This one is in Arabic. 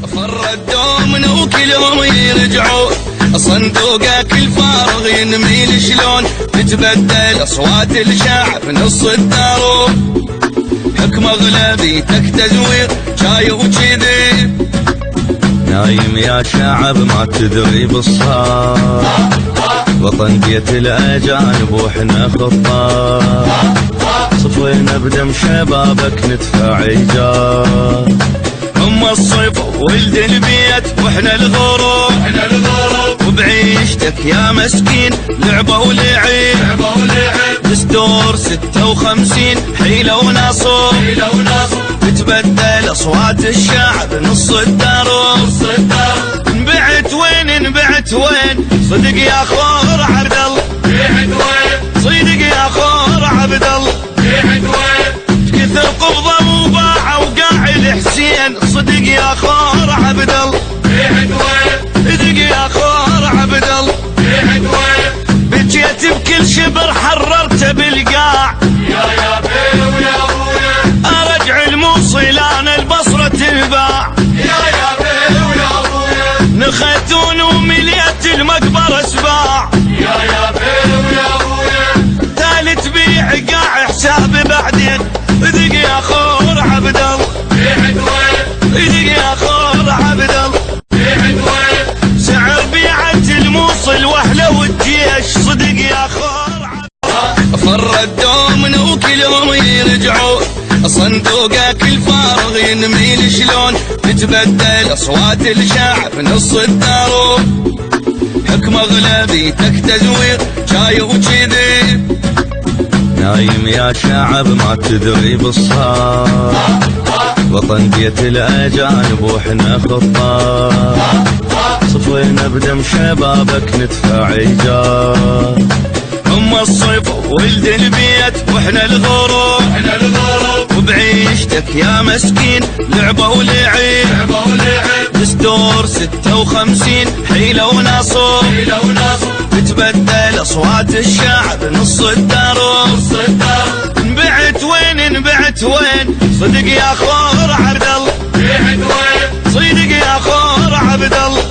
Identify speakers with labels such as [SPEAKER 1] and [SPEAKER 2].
[SPEAKER 1] فر الدومن وكلهم يرجعون، صندوقك الفارغ ينميل شلون تتبدل اصوات الشعب نص الدروب. حكم اغلبيتك تزوير شاي وجذي، نايم يا شعب ما تدري بالصار، وطن بيت الاجانب واحنا خطار، صفينا بدم شبابك ندفع ايجار. هم الصيف ولد البيت واحنا الغروب، وبعيشتك يا مسكين لعبة ولعب، دستور 56 حيلة ونصب، تتبدل اصوات الشعب نص الدروب. انبعت وين صدق يا خور عبد الله، صدق يا خور عبد الله، كثر قبضة وباع وقاع الحسين، صدق يا خور عبد الله، صدق يا خور عبد الله، بجيت بكل شبر حررت بالقاع،
[SPEAKER 2] يا بي ويا ابويا
[SPEAKER 1] ارجع الموصل انا البصرة تنباع،
[SPEAKER 2] يا بي ويا ابويا
[SPEAKER 1] نختون ومليت المقبرة سباع،
[SPEAKER 2] يا بي ويا ابويا
[SPEAKER 1] ثالث بيع قاع حسابي بعدين، صدق يا خور عبد الله، صدق يا خور عبد الله، سعر بيعة الموصل واهله والجيش، صدق يا خور عبد الله. فر الدومن وكلهم يرجعون، صندوقك الفارغ ينميل شلون تتبدل اصوات الشعب نص الدروب. حكم اغلبيتك تزوير شاي وجذي، نايم يا شعب ما تدري بالصار، وطن بيت الاجانب واحنا خطار، صفينا بدم شبابك ندفع ايجار. هم الصيف ولد البيت واحنا الغروب، وبعيشتك يا مسكين لعبة ولعب، دستور 56 حيلة ونصب، تتبدل اصوات الشعب نص الدروب. انبعت وين صدق يا خور عبد الله، صدق يا خور عبد الله،